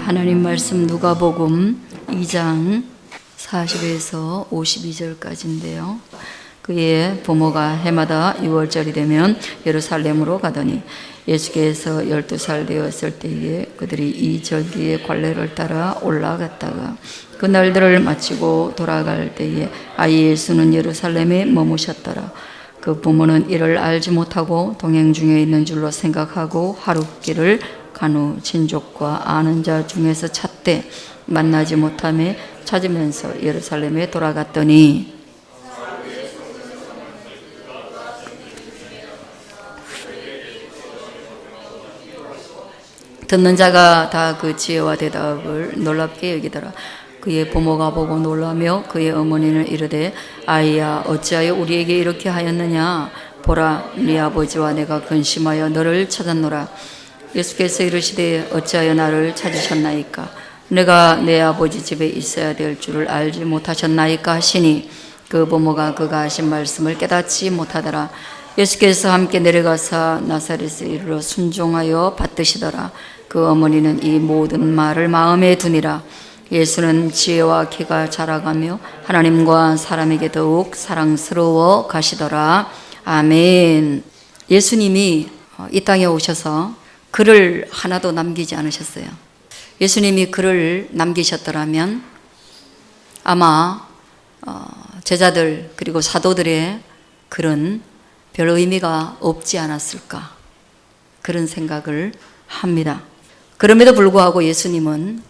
하나님 말씀 누가복음 2장 40에서 52절까지인데요. 그의 부모가 해마다 6월절이 되면 예루살렘으로 가더니 예수께서 12살 되었을 때에 그들이 이 절기의 관례를 따라 올라갔다가 그 날들을 마치고 돌아갈 때에 아이 예수는 예루살렘에 머무셨더라. 그 부모는 이를 알지 못하고 동행 중에 있는 줄로 생각하고 하룻길을 간 후 친족과 아는 자 중에서 찾되 만나지 못하며 찾으면서 예루살렘에 돌아갔더니 듣는 자가 다 그 지혜와 대답을 놀랍게 여기더라. 그의 부모가 보고 놀라며 그의 어머니는 이르되 아이야 어찌하여 우리에게 이렇게 하였느냐. 보라 네 아버지와 내가 근심하여 너를 찾았노라. 예수께서 이르시되 어찌하여 나를 찾으셨나이까. 내가 내 아버지 집에 있어야 될 줄을 알지 못하셨나이까 하시니 그 부모가 그가 하신 말씀을 깨닫지 못하더라. 예수께서 함께 내려가사 나사렛에 이르러 순종하여 받드시더라. 그 어머니는 이 모든 말을 마음에 두니라. 예수는 지혜와 키가 자라가며 하나님과 사람에게 더욱 사랑스러워 가시더라. 아멘. 예수님이 이 땅에 오셔서 글을 하나도 남기지 않으셨어요. 예수님이 글을 남기셨더라면 아마 제자들 그리고 사도들의 글은 별 의미가 없지 않았을까 그런 생각을 합니다. 그럼에도 불구하고 예수님은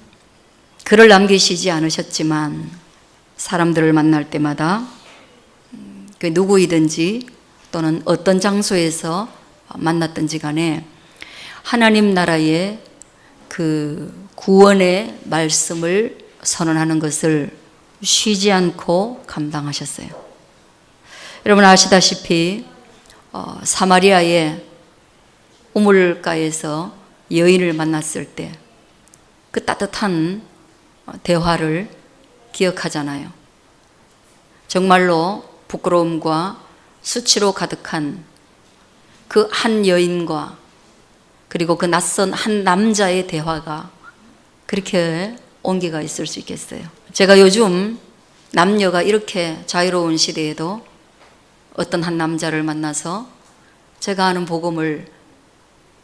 글을 남기시지 않으셨지만 사람들을 만날 때마다 그 누구이든지 또는 어떤 장소에서 만났든지 간에 하나님 나라의 그 구원의 말씀을 선언하는 것을 쉬지 않고 감당하셨어요. 여러분 아시다시피 사마리아의 우물가에서 여인을 만났을 때 그 따뜻한 대화를 기억하잖아요. 정말로 부끄러움과 수치로 가득한 그 한 여인과 그리고 그 낯선 한 남자의 대화가 그렇게 온기가 있을 수 있겠어요. 제가 요즘 남녀가 이렇게 자유로운 시대에도 어떤 한 남자를 만나서 제가 아는 복음을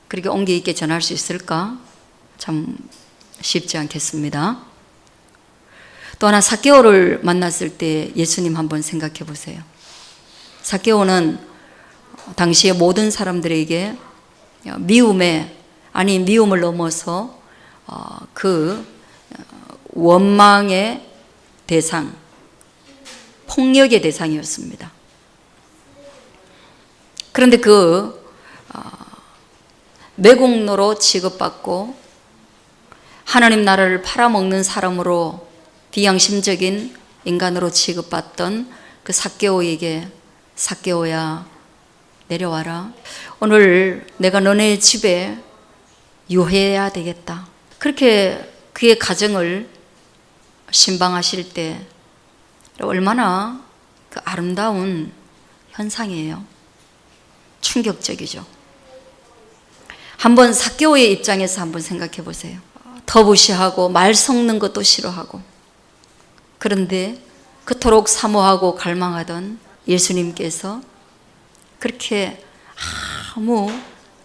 그렇게 온기 있게 전할 수 있을까? 참 쉽지 않겠습니다. 또 하나 삭개오를 만났을 때 예수님 한번 생각해 보세요. 삭개오는 당시의 모든 사람들에게 미움을 넘어서 그 원망의 대상, 폭력의 대상이었습니다. 그런데 그 매국노로 취급받고 하나님 나라를 팔아먹는 사람으로 비양심적인 인간으로 취급받던 그 삭개오에게 삭개오야 내려와라. 오늘 내가 너네 집에 유해해야 되겠다. 그렇게 그의 가정을 신방하실 때 얼마나 그 아름다운 현상이에요. 충격적이죠. 한번 삭개오의 입장에서 한번 생각해 보세요. 더부시하고 말 섞는 것도 싫어하고 그런데 그토록 사모하고 갈망하던 예수님께서 그렇게 아무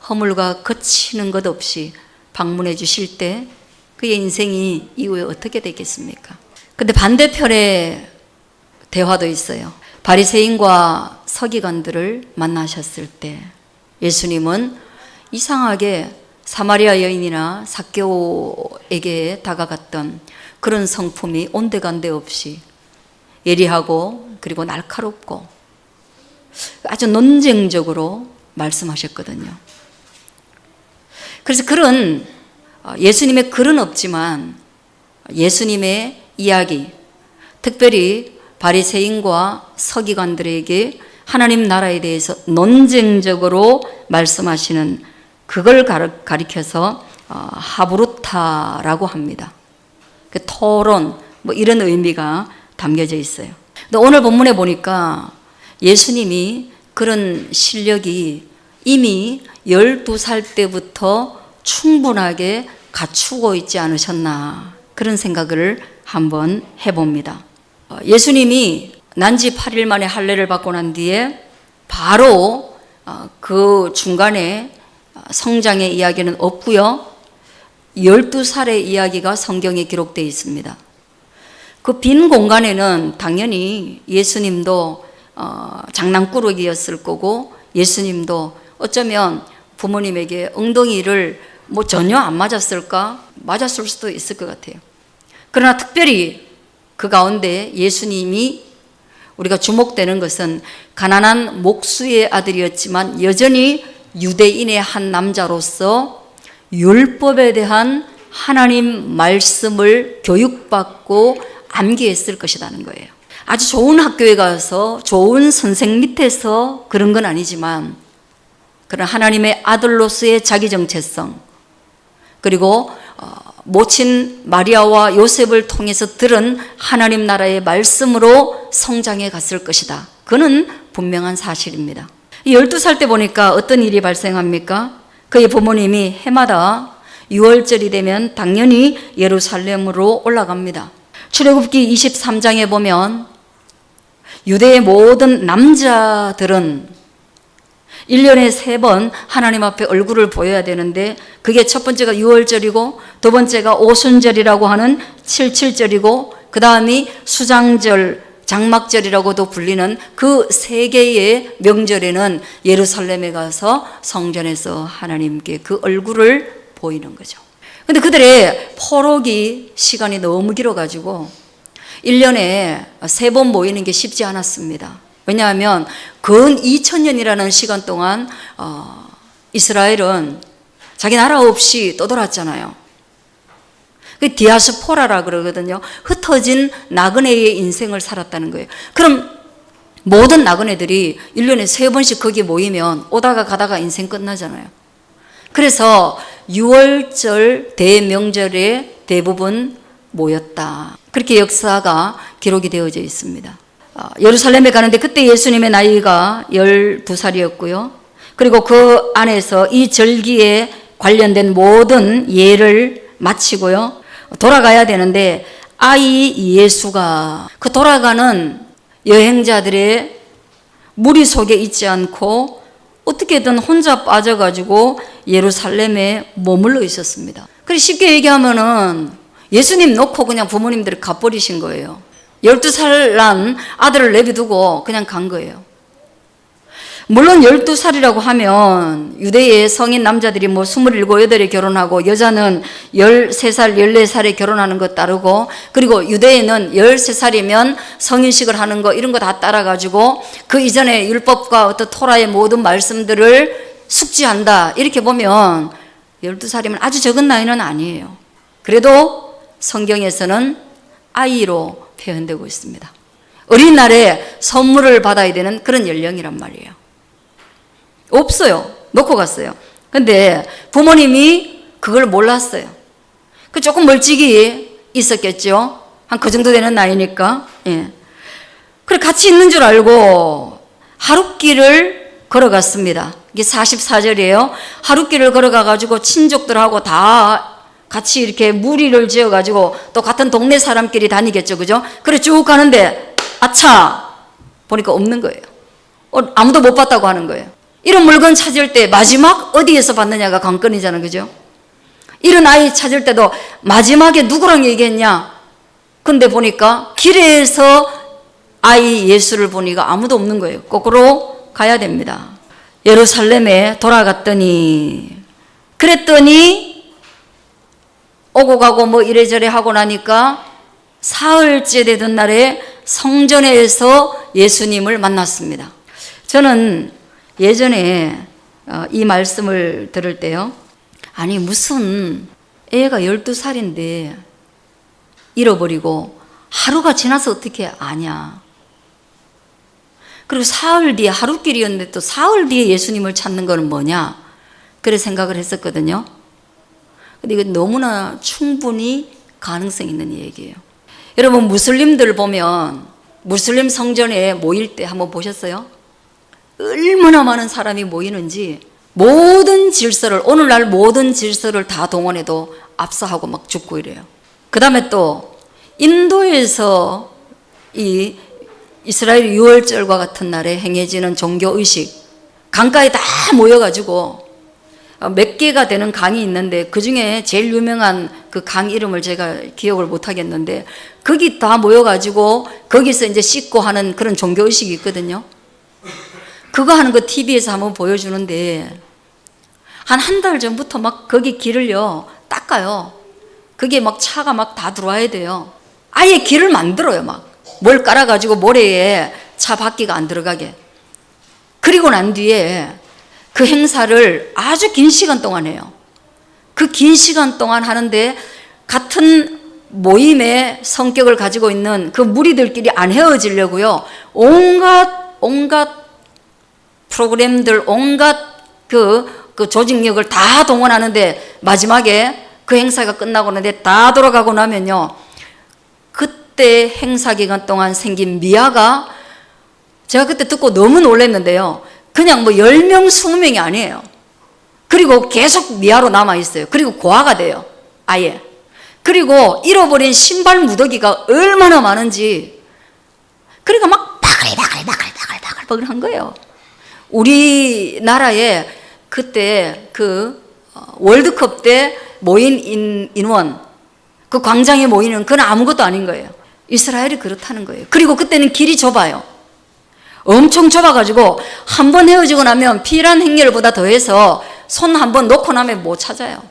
허물과 거치는 것 없이 방문해 주실 때 그의 인생이 이후에 어떻게 되겠습니까? 근데 반대편에 대화도 있어요. 바리새인과 서기관들을 만나셨을 때 예수님은 이상하게 사마리아 여인이나 삭개오에게 다가갔던 그런 성품이 온데간데 없이 예리하고 그리고 날카롭고 아주 논쟁적으로 말씀하셨거든요. 그래서 그런 예수님의 글은 없지만 예수님의 이야기, 특별히 바리새인과 서기관들에게 하나님 나라에 대해서 논쟁적으로 말씀하시는 그걸 가리켜서 하브루타라고 합니다. 그 토론 뭐 이런 의미가 담겨져 있어요. 근데 오늘 본문에 보니까 예수님이 그런 실력이 이미 12살 때부터 충분하게 갖추고 있지 않으셨나 그런 생각을 한번 해봅니다. 예수님이 난지 8일 만에 할례를 받고 난 뒤에 바로 그 중간에 성장의 이야기는 없고요. 12살의 이야기가 성경에 기록되어 있습니다. 그 빈 공간에는 당연히 예수님도 장난꾸러기였을 거고 예수님도 어쩌면 부모님에게 엉덩이를 전혀 안 맞았을까? 맞았을 수도 있을 것 같아요. 그러나 특별히 그 가운데 예수님이 우리가 주목되는 것은 가난한 목수의 아들이었지만 여전히 유대인의 한 남자로서 율법에 대한 하나님 말씀을 교육받고 암기했을 것이라는 거예요. 아주 좋은 학교에 가서 좋은 선생 밑에서 그런 건 아니지만 그런 하나님의 아들로서의 자기 정체성 그리고 모친 마리아와 요셉을 통해서 들은 하나님 나라의 말씀으로 성장해 갔을 것이다. 그는 분명한 사실입니다. 12살 때 보니까 어떤 일이 발생합니까? 그의 부모님이 해마다 6월절이 되면 당연히 예루살렘으로 올라갑니다. 출애굽기 23장에 보면 유대의 모든 남자들은 1년에 3번 하나님 앞에 얼굴을 보여야 되는데 그게 첫 번째가 6월절이고 두 번째가 오순절이라고 하는 77절이고 그 다음이 수장절, 장막절이라고도 불리는 그 3개의 명절에는 예루살렘에 가서 성전에서 하나님께 그 얼굴을 보이는 거죠. 근데 그들의 포로기 시간이 너무 길어가지고 1년에 3번 모이는 게 쉽지 않았습니다. 왜냐하면 근 2000년이라는 시간 동안 이스라엘은 자기 나라 없이 떠돌았잖아요. 그 디아스포라라 그러거든요. 흩어진 나그네의 인생을 살았다는 거예요. 그럼 모든 나그네들이 1년에 3번씩 거기 모이면 오다가 가다가 인생 끝나잖아요. 그래서 6월절 대명절에 대부분 모였다. 그렇게 역사가 기록이 되어져 있습니다. 예루살렘에 가는데 그때 예수님의 나이가 12살이었고요. 그리고 그 안에서 이 절기에 관련된 모든 예를 마치고요. 돌아가야 되는데 아이 예수가 그 돌아가는 여행자들의 무리 속에 있지 않고 어떻게든 혼자 빠져가지고 예루살렘에 머물러 있었습니다. 그래서 쉽게 얘기하면은 예수님 놓고 그냥 부모님들이 가버리신 거예요. 12살 난 아들을 내비두고 그냥 간 거예요. 물론 12살이라고 하면 유대의 성인 남자들이 27, 8에 결혼하고 여자는 13살, 14살에 결혼하는 것 따르고 그리고 유대에는 13살이면 성인식을 하는 거 이런 거 다 따라가지고 그 이전에 율법과 어떤 토라의 모든 말씀들을 숙지한다. 이렇게 보면 12살이면 아주 적은 나이는 아니에요. 그래도 성경에서는 아이로 표현되고 있습니다. 어린날에 선물을 받아야 되는 그런 연령이란 말이에요. 없어요. 놓고 갔어요. 근데 부모님이 그걸 몰랐어요. 그 조금 멀찍이 있었겠죠. 한 그 정도 되는 나이니까. 예. 그래 같이 있는 줄 알고 하룻길을 걸어갔습니다. 이게 44절이에요. 하룻길을 걸어가가지고 친족들하고 다 같이 이렇게 무리를 지어가지고 또 같은 동네 사람끼리 다니겠죠. 그죠? 그래 쭉 가는데 아차! 보니까 없는 거예요. 아무도 못 봤다고 하는 거예요. 이런 물건 찾을 때 마지막 어디에서 봤느냐가 관건이잖아요. 그죠? 이런 아이 찾을 때도 마지막에 누구랑 얘기했냐? 근데 보니까 길에서 아이 예수를 보니까 아무도 없는 거예요. 거꾸로 가야 됩니다. 예루살렘에 돌아갔더니 그랬더니 오고 가고 뭐 이래저래 하고 나니까 사흘째 되던 날에 성전에서 예수님을 만났습니다. 저는 예전에 이 말씀을 들을 때요. 아니 무슨 애가 12살인데 잃어버리고 하루가 지나서 어떻게 아냐. 그리고 사흘 뒤에 하루길이었는데 또 사흘 뒤에 예수님을 찾는 건 뭐냐. 그래 생각을 했었거든요. 근데 이건 너무나 충분히 가능성 있는 얘기예요. 여러분 무슬림들 보면 무슬림 성전에 모일 때 한번 보셨어요? 얼마나 많은 사람이 모이는지 모든 질서를 오늘날 모든 질서를 다 동원해도 압사하고 막 죽고 이래요. 그 다음에 또 인도에서 이 이스라엘 유월절과 같은 날에 행해지는 종교의식, 강가에 다 모여가지고 몇 개가 되는 강이 있는데 그 중에 제일 유명한 그 강 이름을 제가 기억을 못 하겠는데 거기 다 모여가지고 거기서 이제 씻고 하는 그런 종교의식이 있거든요. 그거 하는 거 TV에서 한번 보여주는데 한 달 전부터 막 거기 길을요 닦아요. 그게 막 차가 막 다 들어와야 돼요. 아예 길을 만들어요. 막 뭘 깔아가지고 모래에 차 바퀴가 안 들어가게. 그리고 난 뒤에 그 행사를 아주 긴 시간 동안 해요. 그 긴 시간 동안 하는데 같은 모임의 성격을 가지고 있는 그 무리들끼리 안 헤어지려고요. 온갖 프로그램들, 온갖 그 조직력을 다 동원하는데 마지막에 그 행사가 끝나고 나는데 다 돌아가고 나면요. 그때 행사 기간 동안 생긴 미아가 제가 그때 듣고 너무 놀랐는데요. 그냥 뭐 10명, 20명이 아니에요. 그리고 계속 미아로 남아있어요. 그리고 고아가 돼요. 아예. 그리고 잃어버린 신발 무더기가 얼마나 많은지. 그러니까 막 바글바글 한 거예요. 우리나라에 그때 그 월드컵 때 모인 인원, 그 광장에 모이는 그건 아무것도 아닌 거예요. 이스라엘이 그렇다는 거예요. 그리고 그때는 길이 좁아요. 엄청 좁아가지고 한 번 헤어지고 나면 피란 행렬보다 더해서 손 한 번 놓고 나면 못 찾아요.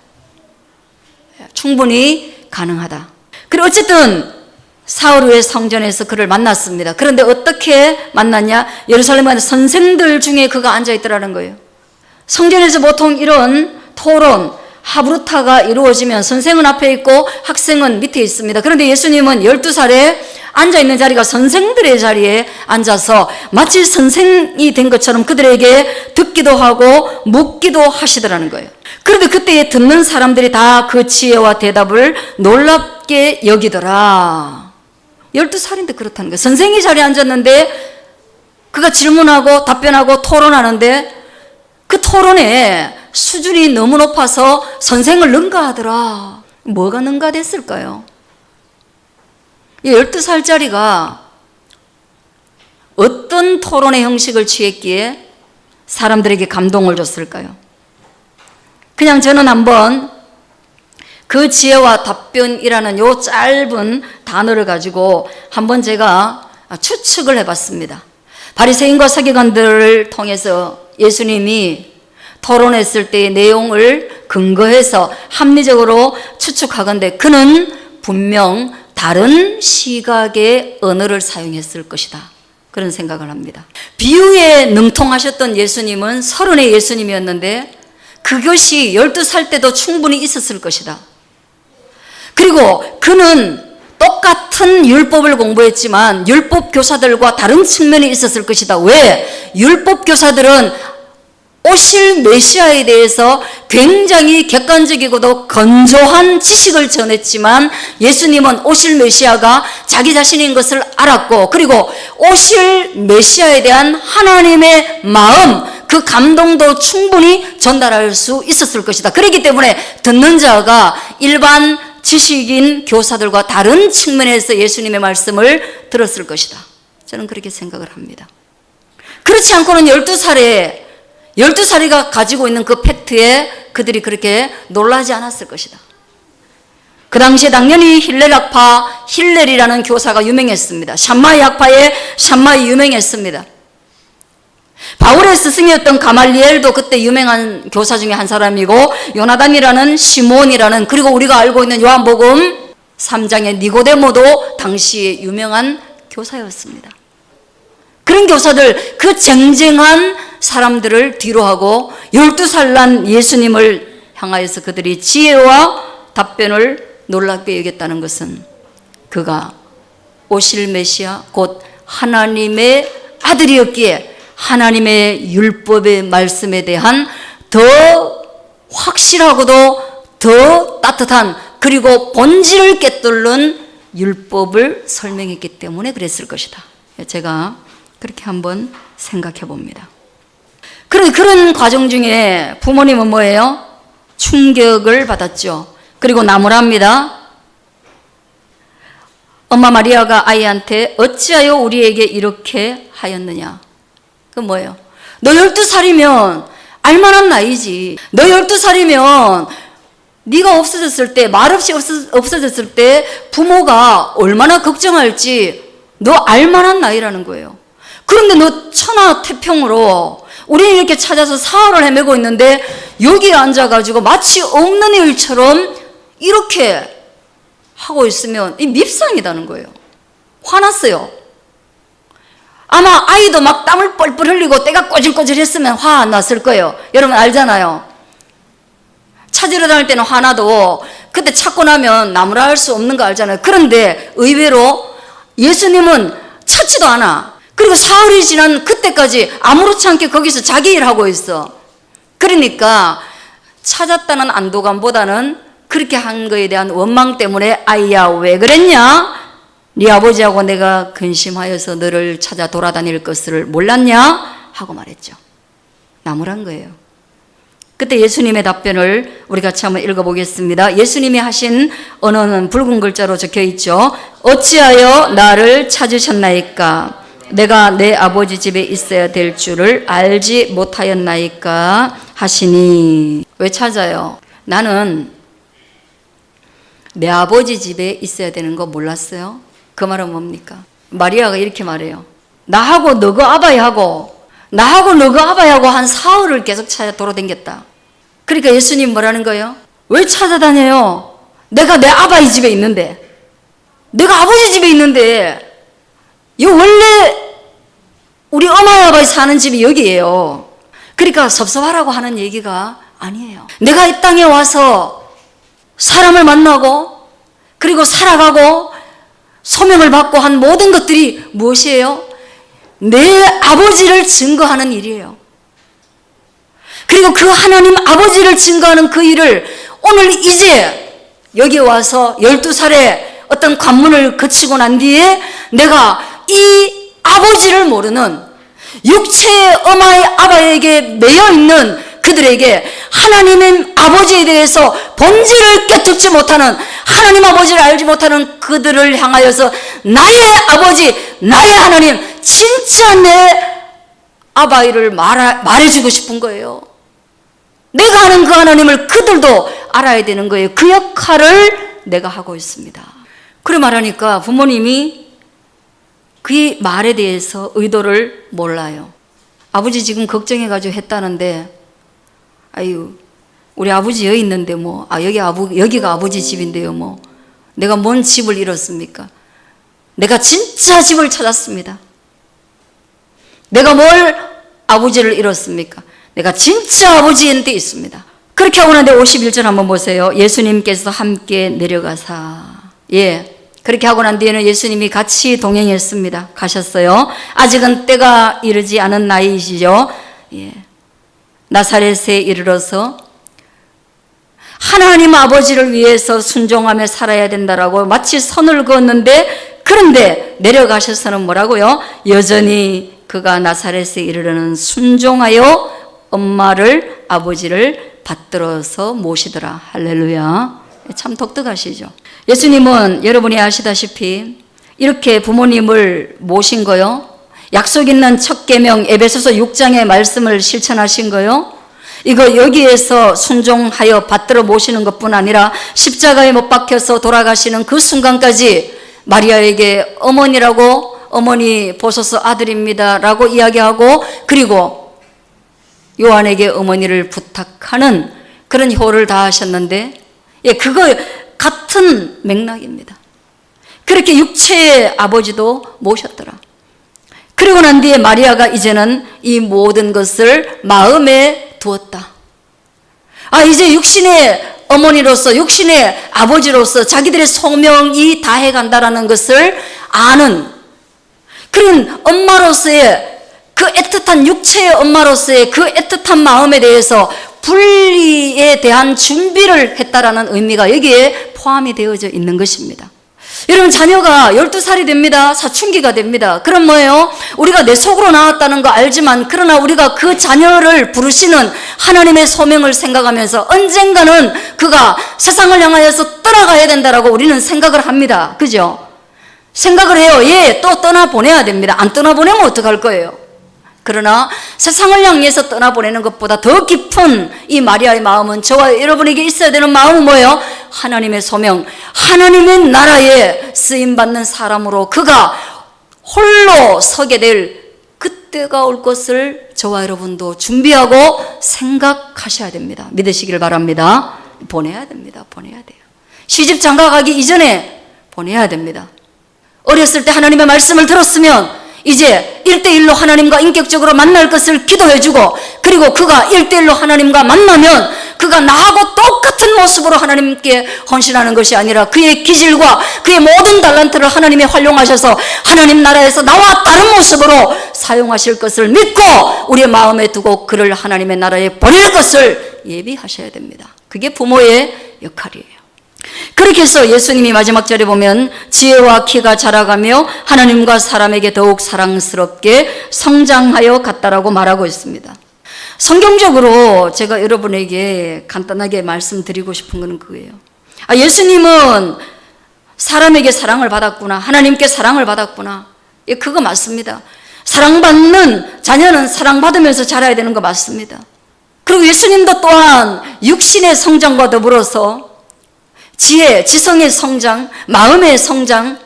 충분히 가능하다. 그리고 어쨌든 사흘 후에 성전에서 그를 만났습니다. 그런데 어떻게 만났냐? 예루살렘에 선생들 중에 그가 앉아있더라는 거예요. 성전에서 보통 이런 토론, 하브루타가 이루어지면 선생은 앞에 있고 학생은 밑에 있습니다. 그런데 예수님은 12살에 앉아있는 자리가 선생들의 자리에 앉아서 마치 선생이 된 것처럼 그들에게 듣기도 하고 묻기도 하시더라는 거예요. 그런데 그때 듣는 사람들이 다 그 지혜와 대답을 놀랍게 여기더라. 12살인데 그렇다는 거예요. 선생이 자리에 앉았는데 그가 질문하고 답변하고 토론하는데 그 토론에 수준이 너무 높아서 선생을 능가하더라. 뭐가 능가됐을까요? 12살짜리가 어떤 토론의 형식을 취했기에 사람들에게 감동을 줬을까요? 그냥 저는 한번 그 지혜와 답변이라는 요 짧은 단어를 가지고 한번 제가 추측을 해봤습니다. 바리새인과 서기관들을 통해서 예수님이 토론했을 때의 내용을 근거해서 합리적으로 추측하건대 그는 분명 다른 시각의 언어를 사용했을 것이다. 그런 생각을 합니다. 비유에 능통하셨던 예수님은 30의 예수님이었는데 그것이 12살 때도 충분히 있었을 것이다. 그리고 그는 똑같은 율법을 공부했지만 율법 교사들과 다른 측면이 있었을 것이다. 왜? 율법 교사들은 오실 메시아에 대해서 굉장히 객관적이고도 건조한 지식을 전했지만 예수님은 오실 메시아가 자기 자신인 것을 알았고 그리고 오실 메시아에 대한 하나님의 마음, 그 감동도 충분히 전달할 수 있었을 것이다. 그렇기 때문에 듣는 자가 일반 지식인 교사들과 다른 측면에서 예수님의 말씀을 들었을 것이다. 저는 그렇게 생각을 합니다. 그렇지 않고는 12살이가 가지고 있는 그 팩트에 그들이 그렇게 놀라지 않았을 것이다. 그 당시에 당연히 힐렐 학파, 힐렐이라는 교사가 유명했습니다. 샴마이 학파에 샴마이 유명했습니다. 바울의 스승이었던 가말리엘도 그때 유명한 교사 중에 한 사람이고 요나단이라는 시몬이라는 그리고 우리가 알고 있는 요한복음 3장의 니고데모도 당시에 유명한 교사였습니다. 그런 교사들, 그 쟁쟁한 사람들을 뒤로하고 12살 난 예수님을 향하여서 그들이 지혜와 답변을 놀랍게 여겼다는 것은 그가 오실 메시아 곧 하나님의 아들이었기에 하나님의 율법의 말씀에 대한 더 확실하고도 더 따뜻한 그리고 본질을 꿰뚫는 율법을 설명했기 때문에 그랬을 것이다. 제가 그렇게 한번 생각해 봅니다. 그런 과정 중에 부모님은 뭐예요? 충격을 받았죠. 그리고 나무랍니다. 엄마 마리아가 아이한테 어찌하여 우리에게 이렇게 하였느냐. 그 뭐예요? 너 12살이면 알만한 나이지. 너 12살이면 네가 없어졌을 때, 말없이 없어졌을 때 부모가 얼마나 걱정할지 너 알만한 나이라는 거예요. 그런데 너 천하태평으로 우리는 이렇게 찾아서 사흘을 헤매고 있는데 여기에 앉아가지고 마치 없는 일처럼 이렇게 하고 있으면 이 밉상이다는 거예요. 화났어요. 아마 아이도 막 땀을 뻘뻘 흘리고 때가 꼬질꼬질 했으면 화 안 났을 거예요. 여러분 알잖아요. 찾으러 다닐 때는 화나도 그때 찾고 나면 나무라 할 수 없는 거 알잖아요. 그런데 의외로 예수님은 찾지도 않아. 그리고 사흘이 지난 그때까지 아무렇지 않게 거기서 자기 일하고 있어. 그러니까 찾았다는 안도감보다는 그렇게 한 거에 대한 원망 때문에 아이야 왜 그랬냐? 네 아버지하고 내가 근심하여서 너를 찾아 돌아다닐 것을 몰랐냐? 하고 말했죠. 나무란 거예요. 그때 예수님의 답변을 우리 같이 한번 읽어보겠습니다. 예수님이 하신 언어는 붉은 글자로 적혀 있죠. 어찌하여 나를 찾으셨나이까? 내가 내 아버지 집에 있어야 될 줄을 알지 못하였나이까? 하시니. 왜 찾아요? 나는 내 아버지 집에 있어야 되는 거 몰랐어요? 그 말은 뭡니까? 마리아가 이렇게 말해요. 나하고 너그 아바이하고 나하고 너그 아바이하고 한 사흘을 계속 찾아 돌아다녔다. 그러니까 예수님 뭐라는 거예요? 왜 찾아다녀요? 내가 내 아바이 집에 있는데, 내가 아버지 집에 있는데, 이 원래 우리 엄마 아바이 사는 집이 여기예요. 그러니까 섭섭하라고 하는 얘기가 아니에요. 내가 이 땅에 와서 사람을 만나고 그리고 살아가고 소명을 받고 한 모든 것들이 무엇이에요? 내 아버지를 증거하는 일이에요. 그리고 그 하나님 아버지를 증거하는 그 일을 오늘 이제 여기 와서 12살에 어떤 관문을 거치고 난 뒤에 내가 이 아버지를 모르는 육체의 엄마의 아바에게 매여있는 그들에게 하나님의 아버지에 대해서 본질을 깨닫지 못하는, 하나님 아버지를 알지 못하는 그들을 향하여서 나의 아버지, 나의 하나님, 진짜 내 아바이를 말해주고 싶은 거예요. 내가 아는 그 하나님을 그들도 알아야 되는 거예요. 그 역할을 내가 하고 있습니다. 그래 말하니까 부모님이 그 말에 대해서 의도를 몰라요. 아버지 지금 걱정해가지고 했다는데, 아유, 우리 아버지 여기 있는데 뭐, 여기가 아버지 집인데요 뭐, 내가 뭔 집을 잃었습니까? 내가 진짜 집을 찾았습니다. 내가 뭘 아버지를 잃었습니까? 내가 진짜 아버지한테 있습니다. 그렇게 하고 나는데 51절 한번 보세요. 예수님께서 함께 내려가사. 그렇게 하고 난 뒤에는 예수님이 같이 동행했습니다. 가셨어요. 아직은 때가 이르지 않은 나이이시죠. 나사렛에 이르러서 하나님 아버지를 위해서 순종하며 살아야 된다라고 마치 선을 그었는데, 그런데 내려가셔서는 뭐라고요? 여전히 그가 나사렛에 이르러는 순종하여 엄마를, 아버지를 받들어서 모시더라. 할렐루야. 참 독특하시죠. 예수님은 여러분이 아시다시피 이렇게 부모님을 모신 거요, 약속 있는 첫 계명 에베소서 6장의 말씀을 실천하신 거요, 이거 여기에서 순종하여 받들어 모시는 것뿐 아니라 십자가에 못 박혀서 돌아가시는 그 순간까지 마리아에게 어머니라고, 어머니 보소서 아들입니다 라고 이야기하고, 그리고 요한에게 어머니를 부탁하는 그런 효를 다하셨는데, 그거 같은 맥락입니다. 그렇게 육체의 아버지도 모셨더라. 그리고 난 뒤에 마리아가 이제는 이 모든 것을 마음에 두었다. 이제 육신의 어머니로서, 육신의 아버지로서 자기들의 소명이 다해간다라는 것을 아는 그런 엄마로서의 그 애틋한, 육체의 엄마로서의 그 애틋한 마음에 대해서 분리에 대한 준비를 했다라는 의미가 여기에 포함이 되어져 있는 것입니다. 여러분, 자녀가 12살이 됩니다. 사춘기가 됩니다. 그럼 뭐예요? 우리가 내 속으로 나왔다는 거 알지만, 그러나 우리가 그 자녀를 부르시는 하나님의 소명을 생각하면서 언젠가는 그가 세상을 향하여서 떠나가야 된다라고 우리는 생각을 합니다. 그죠? 생각을 해요. 예, 또 떠나보내야 됩니다. 안 떠나보내면 어떡할 거예요? 그러나 세상을 향해서 떠나보내는 것보다 더 깊은 이 마리아의 마음은, 저와 여러분에게 있어야 되는 마음은 뭐예요? 하나님의 소명, 하나님의 나라에 쓰임받는 사람으로 그가 홀로 서게 될 그때가 올 것을 저와 여러분도 준비하고 생각하셔야 됩니다. 믿으시길 바랍니다. 보내야 됩니다. 보내야 돼요. 시집 장가가기 이전에 보내야 됩니다. 어렸을 때 하나님의 말씀을 들었으면 이제 1대1로 하나님과 인격적으로 만날 것을 기도해주고, 그리고 그가 1대1로 하나님과 만나면 그가 나하고 똑같은 모습으로 하나님께 헌신하는 것이 아니라 그의 기질과 그의 모든 달란트를 하나님이 활용하셔서 하나님 나라에서 나와 다른 모습으로 사용하실 것을 믿고 우리의 마음에 두고 그를 하나님의 나라에 보낼 것을 예비하셔야 됩니다. 그게 부모의 역할이에요. 그렇게 해서 예수님이 마지막 절에 보면 지혜와 키가 자라가며 하나님과 사람에게 더욱 사랑스럽게 성장하여 갔다라고 말하고 있습니다. 성경적으로 제가 여러분에게 간단하게 말씀드리고 싶은 것은 그거예요. 예수님은 사람에게 사랑을 받았구나, 하나님께 사랑을 받았구나, 예, 그거 맞습니다. 사랑받는 자녀는 사랑받으면서 자라야 되는 거 맞습니다. 그리고 예수님도 또한 육신의 성장과 더불어서 지혜, 지성의 성장, 마음의 성장,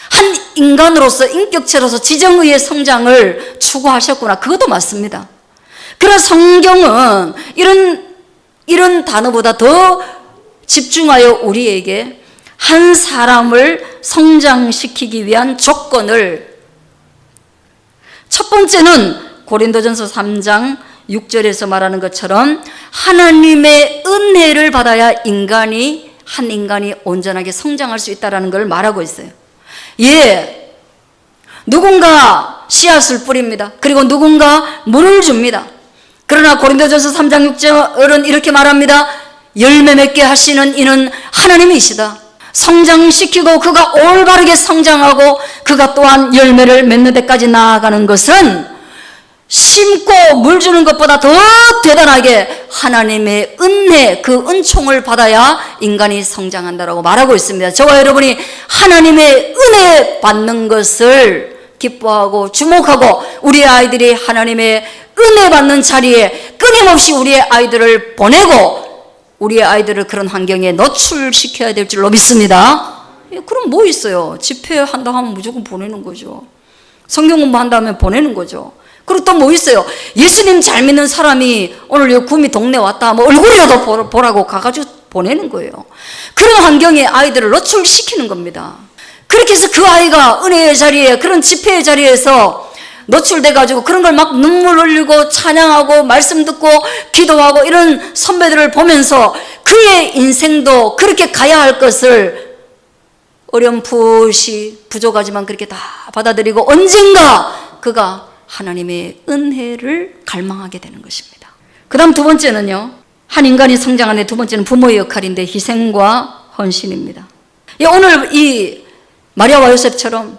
한 인간으로서 인격체로서 지정의의 성장을 추구하셨구나, 그것도 맞습니다. 그러나 성경은 이런 단어보다 더 집중하여 우리에게 한 사람을 성장시키기 위한 조건을, 첫 번째는 고린도전서 3장 6절에서 말하는 것처럼 하나님의 은혜를 받아야 한 인간이 온전하게 성장할 수 있다는 걸 말하고 있어요. 예, 누군가 씨앗을 뿌립니다. 그리고 누군가 물을 줍니다. 그러나 고린도전서 3장 6절은 이렇게 말합니다. 열매 맺게 하시는 이는 하나님이시다. 성장시키고 그가 올바르게 성장하고 그가 또한 열매를 맺는 데까지 나아가는 것은 심고 물 주는 것보다 더 대단하게 하나님의 은혜, 그 은총을 받아야 인간이 성장한다라고 말하고 있습니다. 저와 여러분이 하나님의 은혜 받는 것을 기뻐하고 주목하고 우리의 아이들이 하나님의 은혜 받는 자리에 끊임없이 우리의 아이들을 보내고 우리의 아이들을 그런 환경에 노출시켜야 될 줄로 믿습니다. 그럼 뭐 있어요? 집회한다 하면 무조건 보내는 거죠. 성경 공부한다 하면 보내는 거죠. 그리고 또 뭐 있어요? 예수님 잘 믿는 사람이 오늘 여기 구미 동네 왔다 하면 얼굴이라도 보라고 가가지고 보내는 거예요. 그런 환경에 아이들을 노출시키는 겁니다. 그렇게 해서 그 아이가 은혜의 자리에, 그런 집회의 자리에서 노출돼가지고 그런 걸 막 눈물 흘리고 찬양하고 말씀 듣고 기도하고 이런 선배들을 보면서 그의 인생도 그렇게 가야 할 것을 어렴풋이 부족하지만 그렇게 다 받아들이고 언젠가 그가 하나님의 은혜를 갈망하게 되는 것입니다. 그 다음 두 번째는요, 한 인간이 성장하는 두 번째는 부모의 역할인데 희생과 헌신입니다. 오늘 이 마리아와 요셉처럼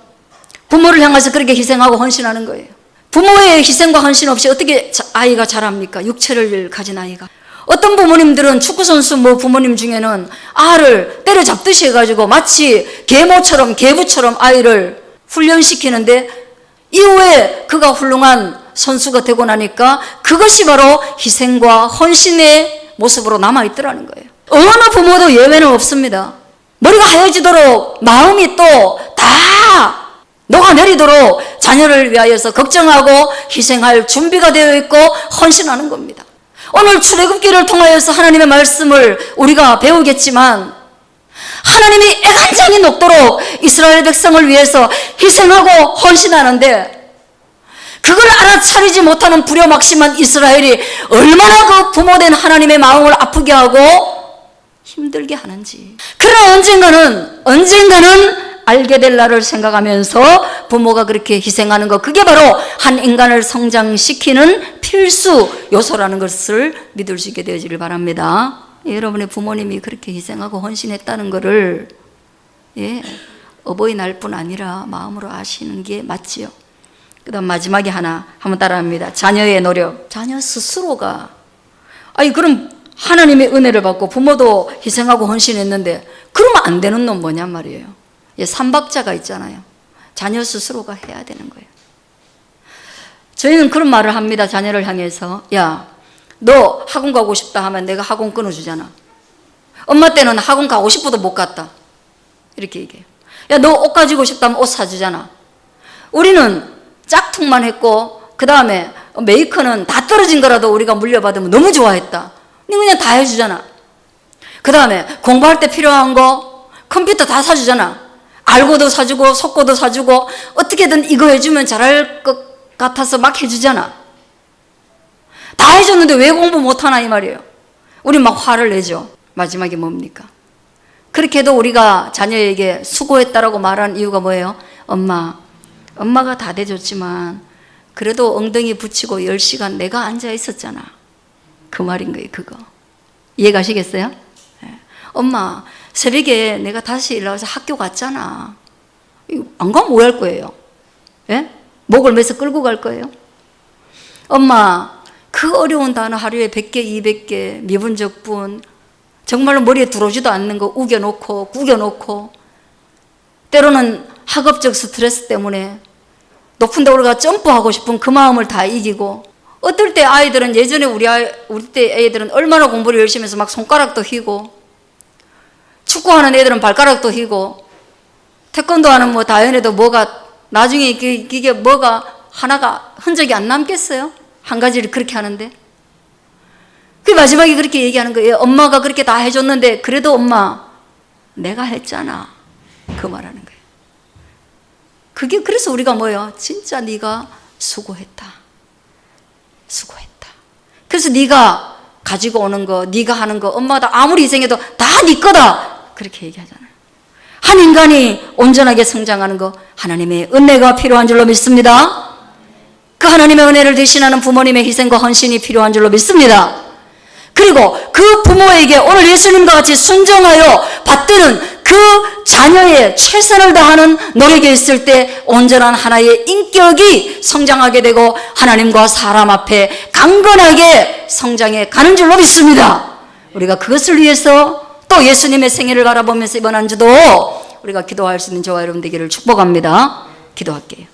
부모를 향해서 그렇게 희생하고 헌신하는 거예요. 부모의 희생과 헌신 없이 어떻게 아이가 자랍니까? 육체를 가진 아이가. 어떤 부모님들은 축구선수 부모님 중에는 아를 때려잡듯이 해가지고 마치 계모처럼 계부처럼 아이를 훈련시키는데 이후에 그가 훌륭한 선수가 되고 나니까 그것이 바로 희생과 헌신의 모습으로 남아있더라는 거예요. 어느 부모도 예외는 없습니다. 머리가 하얘지도록 마음이 또 다 녹아내리도록 자녀를 위하여서 걱정하고 희생할 준비가 되어 있고 헌신하는 겁니다. 오늘 출애굽기를 통하여서 하나님의 말씀을 우리가 배우겠지만 하나님이 애간장이 녹도록 이스라엘 백성을 위해서 희생하고 헌신하는데 그걸 알아차리지 못하는 불효막심한 이스라엘이 얼마나 그 부모된 하나님의 마음을 아프게 하고 힘들게 하는지. 그러나 언젠가는 알게 될 날을 생각하면서 부모가 그렇게 희생하는 것, 그게 바로 한 인간을 성장시키는 필수 요소라는 것을 믿을 수 있게 되어지길 바랍니다. 여러분의 부모님이 그렇게 희생하고 헌신했다는 것을 어버이날뿐 아니라 마음으로 아시는 게 맞지요. 그 다음 마지막에 하나 한번 따라합니다. 자녀의 노력. 자녀 스스로가 그럼 하나님의 은혜를 받고 부모도 희생하고 헌신했는데 그러면 안 되는 놈 뭐냔 말이에요. 삼박자가 있잖아요. 자녀 스스로가 해야 되는 거예요. 저희는 그런 말을 합니다. 자녀를 향해서. 야, 너 학원 가고 싶다 하면 내가 학원 끊어주잖아. 엄마 때는 학원 가고 싶어도 못 갔다. 이렇게 얘기해요. 야, 너 옷 가지고 싶다면 옷 사주잖아. 우리는 짝퉁만 했고 그 다음에 메이커는 다 떨어진 거라도 우리가 물려받으면 너무 좋아했다. 그냥 다 해주잖아. 그 다음에 공부할 때 필요한 거 컴퓨터 다 사주잖아. 알고도 사주고 속고도 사주고 어떻게든 이거 해주면 잘할 것 같아서 막 해주잖아. 다 해줬는데 왜 공부 못하나 이 말이에요. 우리 막 화를 내죠. 마지막에 뭡니까? 그렇게 해도 우리가 자녀에게 수고했다라고 말하는 이유가 뭐예요? 엄마가 다 대줬지만 그래도 엉덩이 붙이고 10시간 내가 앉아 있었잖아. 그 말인 거예요. 그거 이해가시겠어요? 네. 엄마 새벽에 내가 다시 일어나서 학교 갔잖아. 안 가면 뭐 할 거예요? 예? 목을 매서 끌고 갈 거예요? 엄마 그 어려운 단어 하루에 100개 200개 미분적분 정말로 머리에 들어오지도 않는 거 우겨놓고 구겨놓고 때로는 학업적 스트레스 때문에 높은 데 올라가 점프하고 싶은 그 마음을 다 이기고 어떨 때 아이들은 예전에 우리 때 애들은 얼마나 공부를 열심히 해서 막 손가락도 휘고 축구하는 애들은 발가락도 휘고 태권도 하는 뭐 다연에도 뭐가 나중에 이게 뭐가 하나가 흔적이 안 남겠어요? 한 가지를 그렇게 하는데 그 마지막에 그렇게 얘기하는 거예요. 엄마가 그렇게 다 해줬는데 그래도 엄마 내가 했잖아. 그 말하는 거예요. 그게 그래서 우리가 뭐예요? 진짜 네가 수고했다. 그래서 네가 가지고 오는 거 네가 하는 거 엄마가 아무리 희생해도 다 네 거다. 그렇게 얘기하잖아요. 한 인간이 온전하게 성장하는 거 하나님의 은혜가 필요한 줄로 믿습니다. 그 하나님의 은혜를 대신하는 부모님의 희생과 헌신이 필요한 줄로 믿습니다. 그리고 그 부모에게 오늘 예수님과 같이 순종하여 받드는 그 자녀의 최선을 다하는 노력이 있을 때 온전한 하나의 인격이 성장하게 되고 하나님과 사람 앞에 강건하게 성장해 가는 줄로 믿습니다. 우리가 그것을 위해서 또 예수님의 생애를 바라보면서 이번 한 주도 우리가 기도할 수 있는 저와 여러분 되기를 축복합니다. 기도할게요.